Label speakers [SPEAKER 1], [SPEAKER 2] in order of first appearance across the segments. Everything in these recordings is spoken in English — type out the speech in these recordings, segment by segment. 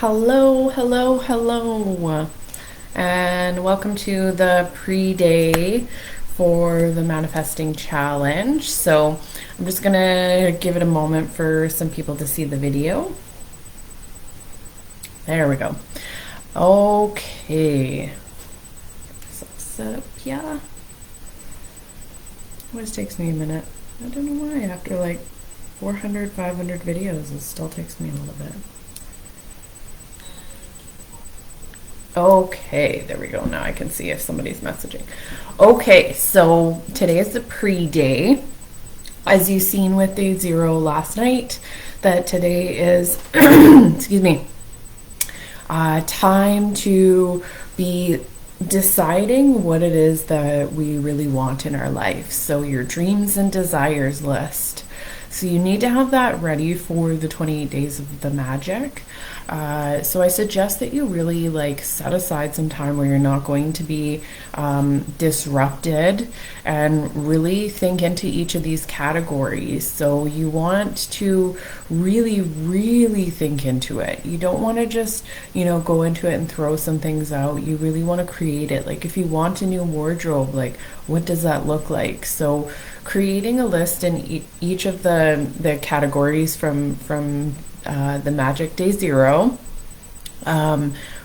[SPEAKER 1] Hello, and welcome to the pre-day for the manifesting challenge. So I'm just gonna give it a moment for some people to see the video. There we go. Okay, so set up, yeah. Always takes me a minute. I don't know why after like 400, 500 videos, it still takes me a little bit. Okay, there we go. Now I can see if somebody's messaging. Okay, so today is the pre-day. As you've seen with day 0 last night, that today is, excuse me, time to be deciding what it is that we really want in our life. So your dreams and desires list. So you need to have that ready for the 28 days of the magic. So I suggest that you really set aside some time where you're not going to be disrupted and really think into each of these categories. So you want to really think into it. You don't want to just, go into it and throw some things out. You really want to create it. Like if you want a new wardrobe, what does that look like? So creating a list in each of the categories from the magic day 0.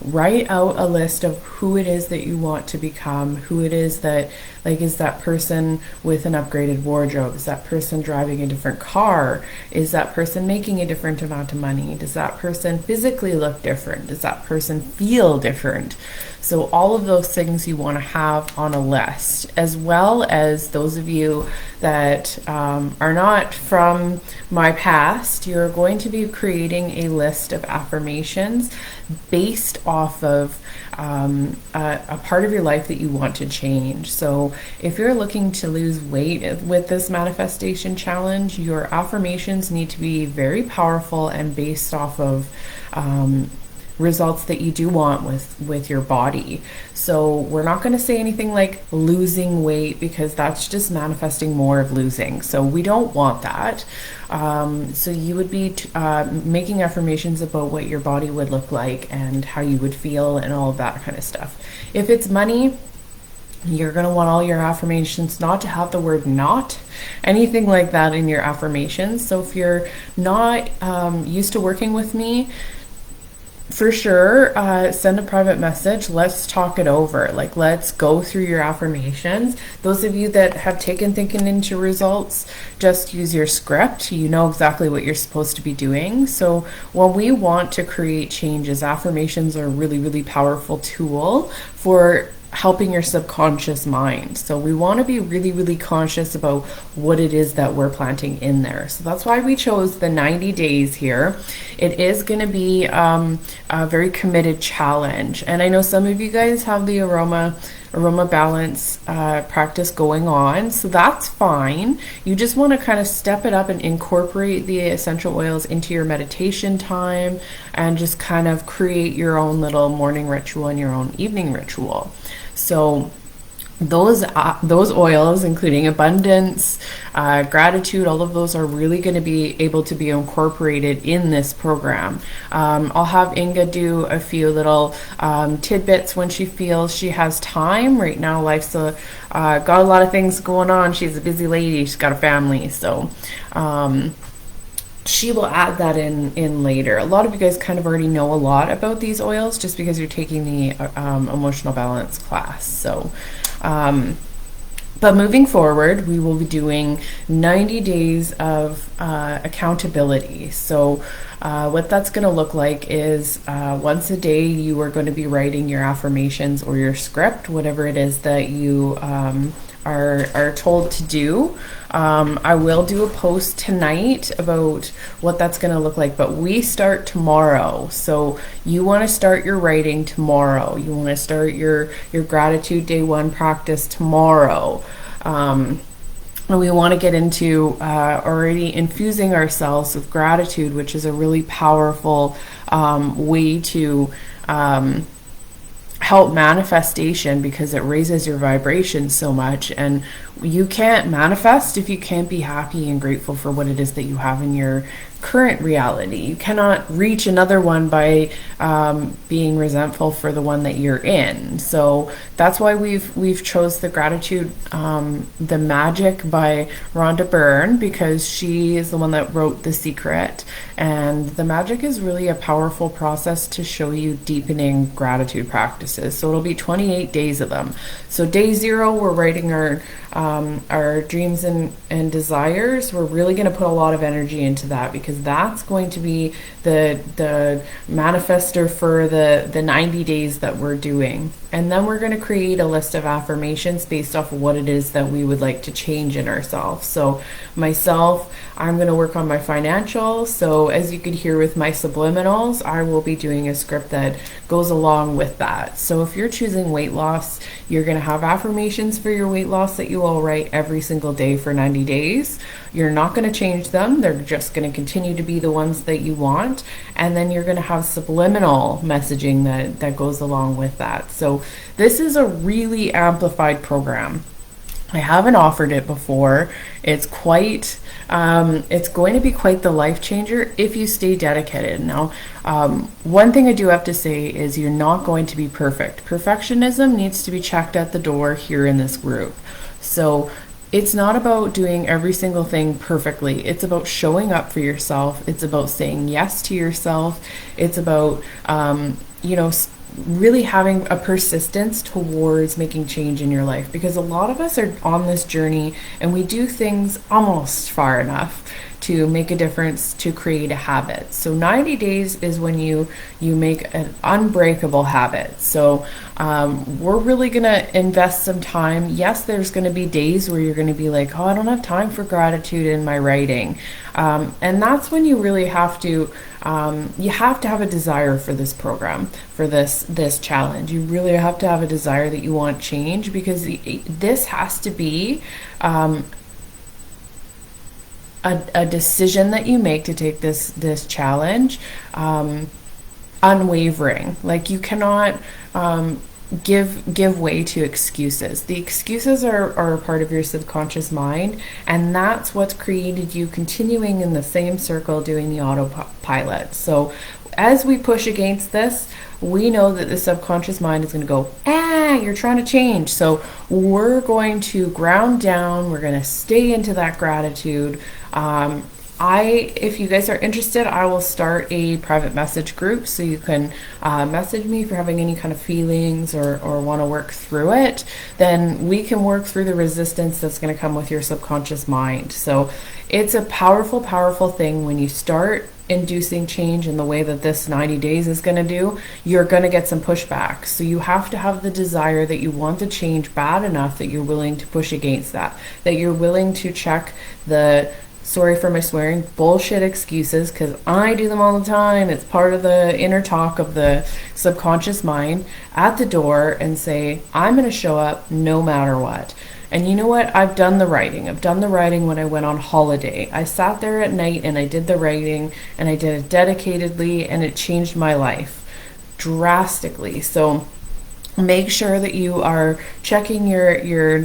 [SPEAKER 1] Write out a list of who it is that you want to become, who it is that, is that person with an upgraded wardrobe? Is that person driving a different car? Is that person making a different amount of money? Does that person physically look different? Does that person feel different? So all of those things you want to have on a list, as well as those of you that are not from my past. You're going to be creating a list of affirmations based off of a part of your life that you want to change. So if you're looking to lose weight with this manifestation challenge, your affirmations need to be very powerful and based off of results that you do want with your body. So we're not going to say anything like losing weight, because that's just manifesting more of losing. So we don't want that. So you would be making affirmations about what your body would look like and how you would feel and all of that kind of stuff. If it's money, you're going to want all your affirmations not to have the word not, anything like that in your affirmations. So if you're not used to working with me, for sure, send a private message. Let's talk it over. Let's go through your affirmations. Those of you that have taken Thinking Into Results, just use your script. You know exactly what you're supposed to be doing. So when we want to create changes, affirmations are a really powerful tool for helping your subconscious mind. So we want to be really conscious about what it is that we're planting in there. So that's why we chose the 90 days here. It is going to be a very committed challenge. And I know some of you guys have the aroma balance practice going on, so that's fine. You just want to kind of step it up and incorporate the essential oils into your meditation time and just kind of create your own little morning ritual and your own evening ritual. So those oils, including abundance, gratitude, all of those are really going to be able to be incorporated in this program. I'll have Inga do a few little tidbits when she feels she has time. Right now, life's got a lot of things going on. She's a busy lady. She's got a family, so she will add that in later. A lot of you guys kind of already know a lot about these oils just because you're taking the emotional balance class. So but moving forward, we will be doing 90 days of accountability. So what that's going to look like is once a day you are going to be writing your affirmations or your script, whatever it is that you are told to do. I will do a post tonight about what that's going to look like, but we start tomorrow. So you want to start your writing tomorrow. You want to start your gratitude day 1 practice tomorrow. And we want to get into already infusing ourselves with gratitude, which is a really powerful way to help manifestation, because it raises your vibration so much. And you can't manifest if you can't be happy and grateful for what it is that you have in your current reality. You cannot reach another one by being resentful for the one that you're in. So that's why we've chose the gratitude, the magic by Rhonda Byrne, because she is the one that wrote The Secret. And the magic is really a powerful process to show you deepening gratitude practices. So it'll be 28 days of them. So day 0, we're writing our dreams and desires. We're really going to put a lot of energy into that, because that's going to be the manifester for the 90 days that we're doing. And then we're going to create a list of affirmations based off of what it is that we would like to change in ourselves. So myself, I'm going to work on my financials. So as you could hear with my subliminals, I will be doing a script that goes along with that. So if you're choosing weight loss, you're going to have affirmations for your weight loss that you will write every single day for 90 days. You're not going to change them. They're just going to continue to be the ones that you want. And then you're going to have subliminal messaging that goes along with that. So this is a really amplified program. I haven't offered it before. It's going to be quite the life changer if you stay dedicated. Now, one thing I do have to say is you're not going to be perfect. Perfectionism needs to be checked at the door here in this group. So it's not about doing every single thing perfectly. It's about showing up for yourself. It's about saying yes to yourself. It's about, really having a persistence towards making change in your life, because a lot of us are on this journey and we do things almost far enough to make a difference, to create a habit. So 90 days is when you make an unbreakable habit. So we're really going to invest some time. Yes, there's going to be days where you're going to be like, oh, I don't have time for gratitude in my writing. And that's when you really have to have a desire for this program, for this challenge. You really have to have a desire that you want change, because this has to be a decision that you make to take this challenge, unwavering. Like, you cannot give way to excuses. The excuses are a part of your subconscious mind, and that's what's created you continuing in the same circle doing the autopilot. So as we push against this, we know that the subconscious mind is going to go, you're trying to change. So we're going to ground down. We're going to stay into that gratitude. If you guys are interested, I will start a private message group, so you can message me if you're having any kind of feelings or want to work through it. Then we can work through the resistance that's going to come with your subconscious mind. So it's a powerful, powerful thing. When you start inducing change in the way that this 90 days is going to do, you're going to get some pushback. So you have to have the desire that you want to change bad enough that you're willing to push against that you're willing to check the, sorry for my swearing, bullshit excuses, because I do them all the time. It's part of the inner talk of the subconscious mind, at the door, and say, I'm going to show up no matter what. And you know what? I've done the writing. I've done the writing when I went on holiday. I sat there at night and I did the writing, and I did it dedicatedly, and it changed my life drastically. So make sure that you are checking your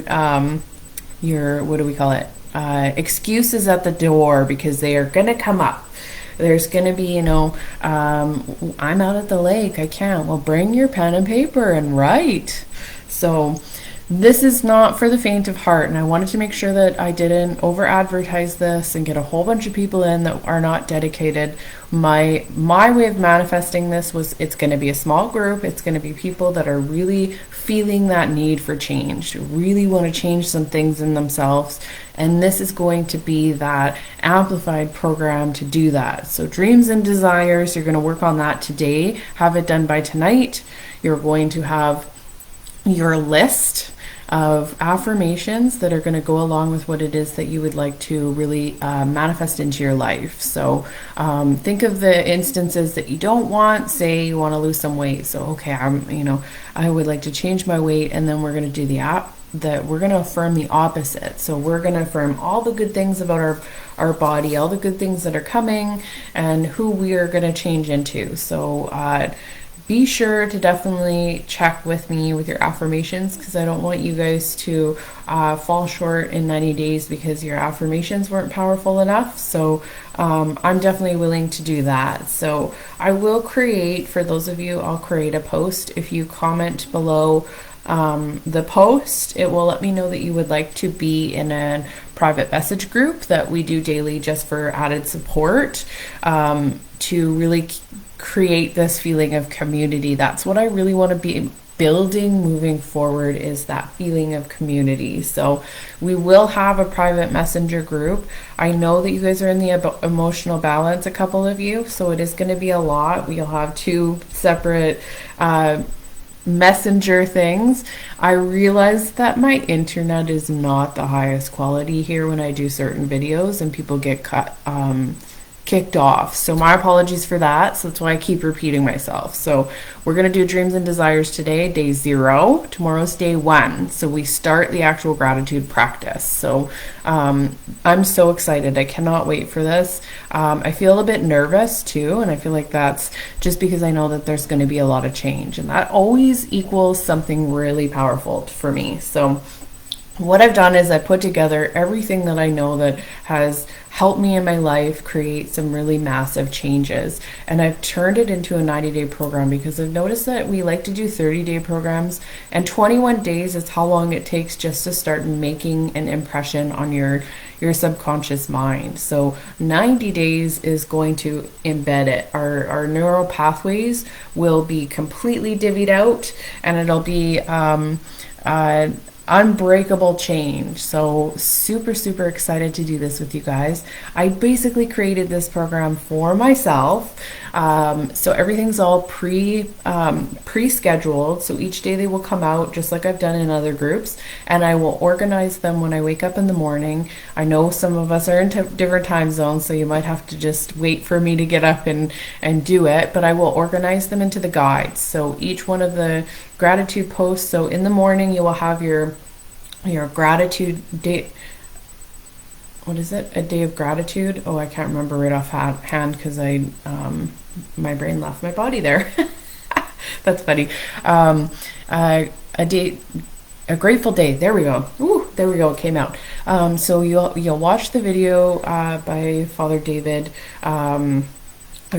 [SPEAKER 1] what do we call it? Excuses at the door, because they are going to come up. There's going to be, I'm out at the lake, I can't. Well, bring your pen and paper and write. So this is not for the faint of heart, and I wanted to make sure that I didn't over advertise this and get a whole bunch of people in that are not dedicated. My way of manifesting this was, it's going to be a small group. It's going to be people that are really feeling that need for change, really want to change some things in themselves, and this is going to be that amplified program to do that. So dreams and desires, you're going to work on that today, have it done by tonight. You're going to have your list of affirmations that are going to go along with what it is that you would like to really manifest into your life. So think of the instances that you don't want. Say you want to lose some weight. So okay, I would like to change my weight, and then we're going to do we're going to affirm the opposite. So we're going to affirm all the good things about our body, all the good things that are coming, and who we are going to change into. So be sure to definitely check with me with your affirmations, because I don't want you guys to fall short in 90 days because your affirmations weren't powerful enough. So I'm definitely willing to do that. So I will create, for those of you, I'll create a post. If you comment below the post, it will let me know that you would like to be in a private message group that we do daily just for added support, to really create this feeling of community. That's what I really want to be building moving forward, is that feeling of community. So we will have a private messenger group. I know that you guys are in the emotional balance, a couple of you, so it is going to be a lot. We'll have 2 separate messenger things. I realize that my internet is not the highest quality here when I do certain videos and people get kicked off. So my apologies for that. So that's why I keep repeating myself. So we're going to do dreams and desires today, day 0. Tomorrow's day 1. So we start the actual gratitude practice. So I'm so excited. I cannot wait for this. I feel a bit nervous too. And I feel like that's just because I know that there's going to be a lot of change. And that always equals something really powerful for me. So what I've done is I put together everything that I know that has helped me in my life create some really massive changes. And I've turned it into a 90-day program because I've noticed that we like to do 30-day programs, and 21 days is how long it takes just to start making an impression on your subconscious mind. So 90 days is going to embed it. Our neural pathways will be completely divvied out, and it'll be unbreakable change. So super excited to do this with you guys. I basically created this program for myself. So everything's all pre-scheduled. So each day they will come out just like I've done in other groups, and I will organize them when I wake up in the morning. I know some of us are in different time zones, so you might have to just wait for me to get up and do it, but I will organize them into the guides. So each one of the gratitude posts, so in the morning you will have your gratitude day. What is it? A day of gratitude? Oh, I can't remember right off hand because my brain left my body there. That's funny. A grateful day. There we go. Ooh, there we go. It came out. So you'll watch the video by Father David, A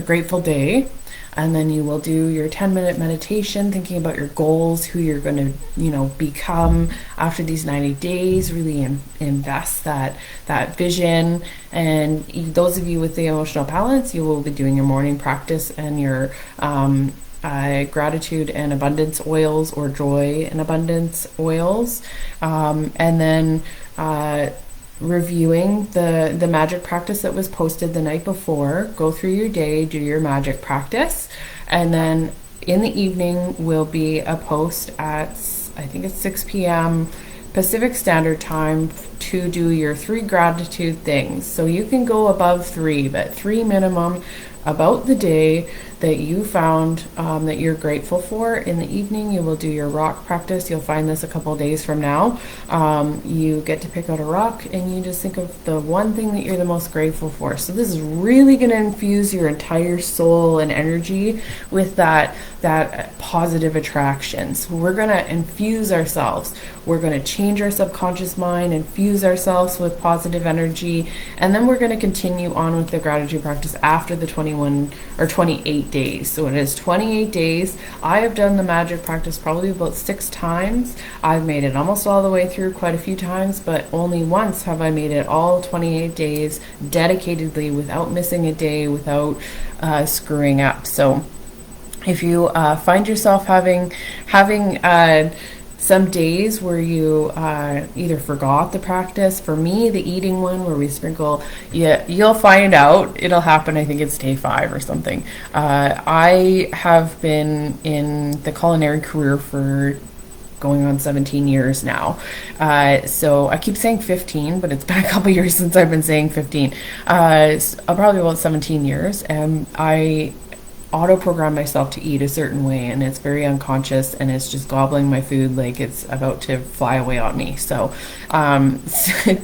[SPEAKER 1] Grateful Day. And then you will do your 10-minute meditation, thinking about your goals, who you're going to, become after these 90 days. Really invest that vision. And those of you with the emotional balance, you will be doing your morning practice and your gratitude and abundance oils, or joy and abundance oils, and then reviewing the magic practice that was posted the night before. Go through your day, do your magic practice, and then in the evening will be a post at, I think it's 6 p.m. Pacific Standard Time, to do your 3 gratitude things. So you can go above 3, but 3 minimum about the day that you found that you're grateful for. In the evening, you will do your rock practice. You'll find this a couple days from now. You get to pick out a rock, and you just think of the one thing that you're the most grateful for. So this is really going to infuse your entire soul and energy with that positive attraction. So we're going to infuse ourselves. We're going to change our subconscious mind, infuse ourselves with positive energy, and then we're going to continue on with the gratitude practice after the 21 or 28 days. So it is 28 days. I have done the magic practice probably about 6 times. I've made it almost all the way through quite a few times, but only once have I made it all 28 days dedicatedly, without missing a day, without screwing up. So if you find yourself having some days where you either forgot the practice, for me, the eating one where we sprinkle, you'll find out. It'll happen, I think it's day 5 or something. I have been in the culinary career for going on 17 years now. So I keep saying 15, but it's been a couple years since I've been saying 15. Probably about 17 years. And I auto program myself to eat a certain way, and it's very unconscious, and it's just gobbling my food like it's about to fly away on me. So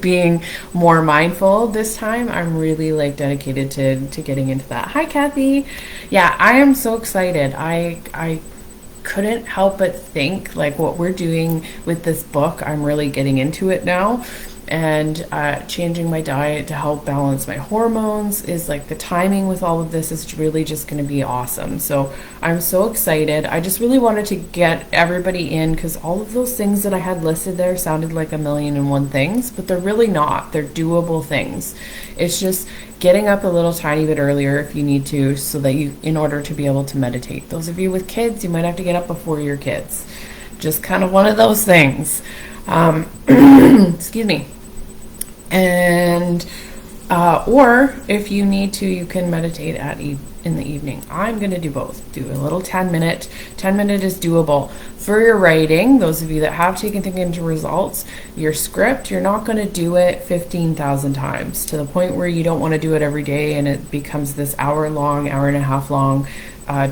[SPEAKER 1] being more mindful this time, I'm really like dedicated to getting into that. Hi Kathy. Yeah, I am so excited. I couldn't help but think like what we're doing with this book, I'm really getting into it now. And changing my diet to help balance my hormones is like, the timing with all of this is really just going to be awesome. So I'm so excited. I just really wanted to get everybody in, because all of those things that I had listed there sounded like a million and one things, but they're really not. They're doable things. It's just getting up a little tiny bit earlier if you need to, so that you, in order to be able to meditate. Those of you with kids, you might have to get up before your kids. Just kind of one of those things. Excuse me. And or if you need to, you can meditate in the evening. I'm going to do both. Do a little 10-minute. 10-minute is doable. For your writing, those of you that have taken things into results, your script, you're not going to do it 15,000 times to the point where you don't want to do it every day and it becomes this hour and a half long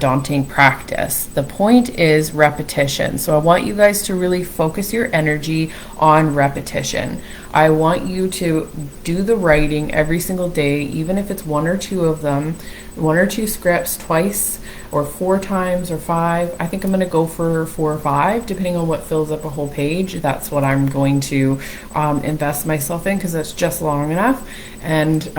[SPEAKER 1] daunting practice. The point is repetition. So I want you guys to really focus your energy on repetition. I want you to do the writing every single day, even if it's one or two of them, one or two scripts twice or 4 times or 5. I think I'm going to go for 4 or 5, depending on what fills up a whole page. That's what I'm going to invest myself in, because that's just long enough. And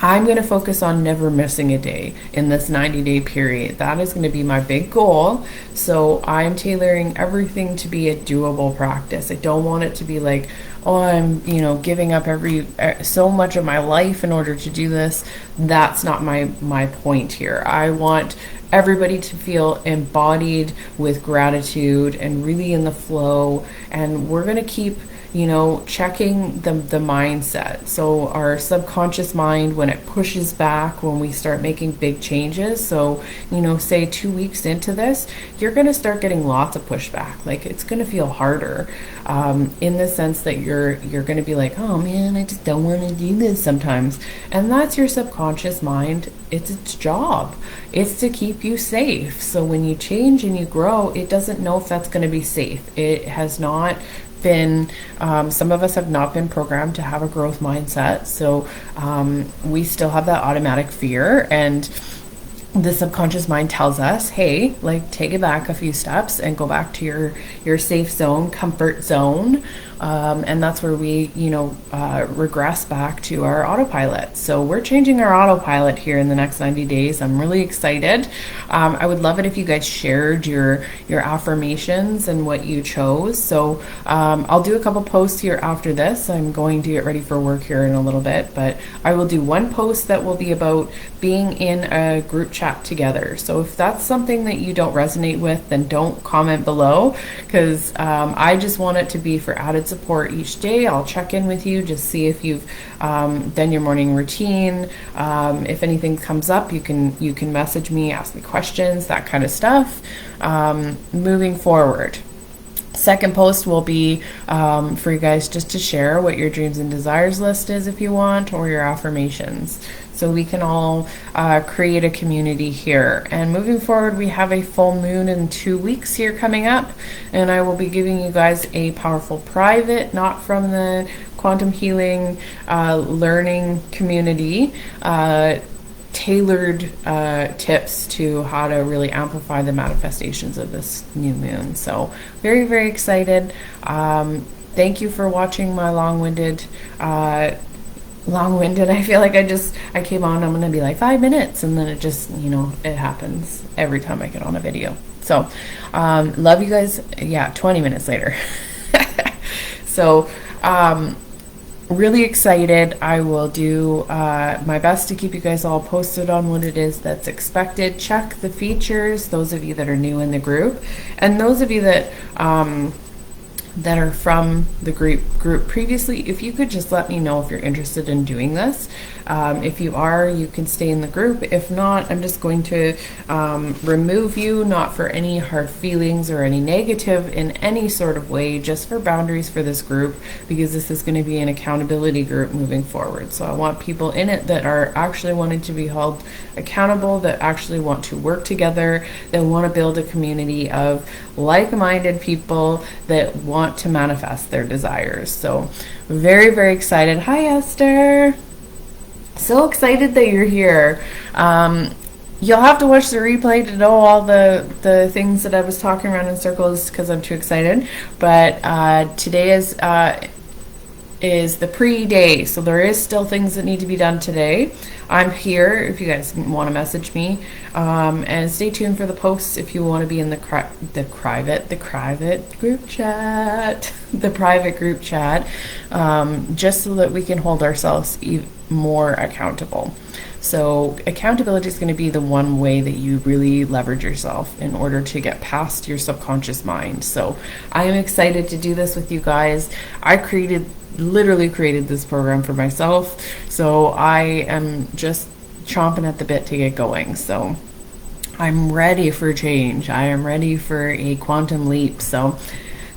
[SPEAKER 1] I'm going to focus on never missing a day in this 90-day period. That is going to be my big goal. So I'm tailoring everything to be a doable practice. I don't want it to be like, oh, I'm, giving up so much of my life in order to do this. That's not my point here. I want everybody to feel embodied with gratitude and really in the flow. And we're going to keep checking the mindset. So our subconscious mind, when it pushes back, when we start making big changes, so, say 2 weeks into this, you're going to start getting lots of pushback. Like, it's going to feel harder, in the sense that you're going to be like, oh man, I just don't want to do this sometimes. And that's your subconscious mind. It's its job. It's to keep you safe. So when you change and you grow, it doesn't know if that's going to be safe. It has not been, some of us have not been programmed to have a growth mindset, so we still have that automatic fear, and the subconscious mind tells us, hey, like, take it back a few steps and go back to your safe zone, comfort zone, and that's where we regress back to our autopilot. So we're changing our autopilot here in the next 90 days. I'm really excited. I would love it if you guys shared your affirmations and what you chose. So I'll do a couple posts here after this. I'm going to get ready for work here in a little bit, but I will do one post that will be about being in a group chat together. So if that's something that you don't resonate with, then don't comment below, because I just want it to be for added support each day. I'll check in with you, just see if you've done your morning routine. If anything comes up, you can message me, ask me questions, that kind of stuff. Moving forward, second post will be for you guys just to share what your dreams and desires list is if you want, or your affirmations, so we can all create a community here. And moving forward, we have a full moon in 2 weeks here coming up, and I will be giving you guys a powerful private, not from the quantum healing learning community, tailored tips to how to really amplify the manifestations of this new moon. So very, very excited. Thank you for watching my long-winded, I feel like I came on, I'm going to be like 5 minutes, and then it just, it happens every time I get on a video. So, love you guys. Yeah, 20 minutes later. So, really excited. I will do my best to keep you guys all posted on what it is that's expected. Check the features, those of you that are new in the group, and those of you that that are from the group previously, if you could just let me know if you're interested in doing this. If you are, you can stay in the group. If not, I'm just going to remove you, not for any hard feelings or any negative in any sort of way, just for boundaries for this group, because this is going to be an accountability group moving forward. So I want people in it that are actually wanting to be held accountable, that actually want to work together, that want to build a community of like-minded people that want to manifest their desires. So very, very excited. Hi, Esther. So excited that you're here. You'll have to watch the replay to know all the things that I was talking around in circles because I'm too excited. But today is the pre-day, so there is still things that need to be done today. I'm here if you guys want to message me, and stay tuned for the posts if you want to be in the private group chat, the private group chat, just so that we can hold ourselves more accountable. So accountability is going to be the one way that you really leverage yourself in order to get past your subconscious mind. So I am excited to do this with you guys. I literally created this program for myself, so I am just chomping at the bit to get going. So I'm ready for change. I am ready for a quantum leap. So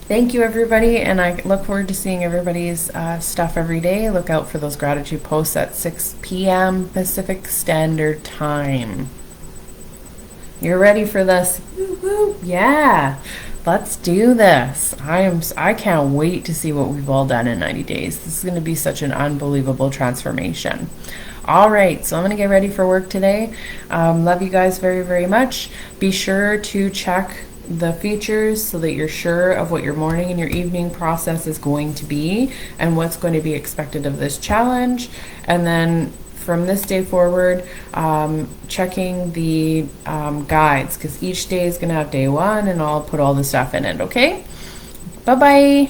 [SPEAKER 1] thank you, everybody, and I look forward to seeing everybody's stuff every day. Look out for those gratitude posts at 6 p.m. Pacific Standard Time. You're ready for this? Woo-woo. Yeah. Let's do this. I can't wait to see what we've all done in 90 days. This is going to be such an unbelievable transformation. All right, so I'm going to get ready for work today. Love you guys very, very much. Be sure to check the features so that you're sure of what your morning and your evening process is going to be and what's going to be expected of this challenge. And then from this day forward, checking the guides, because each day is going to have day one, and I'll put all the stuff in it, okay? Bye-bye.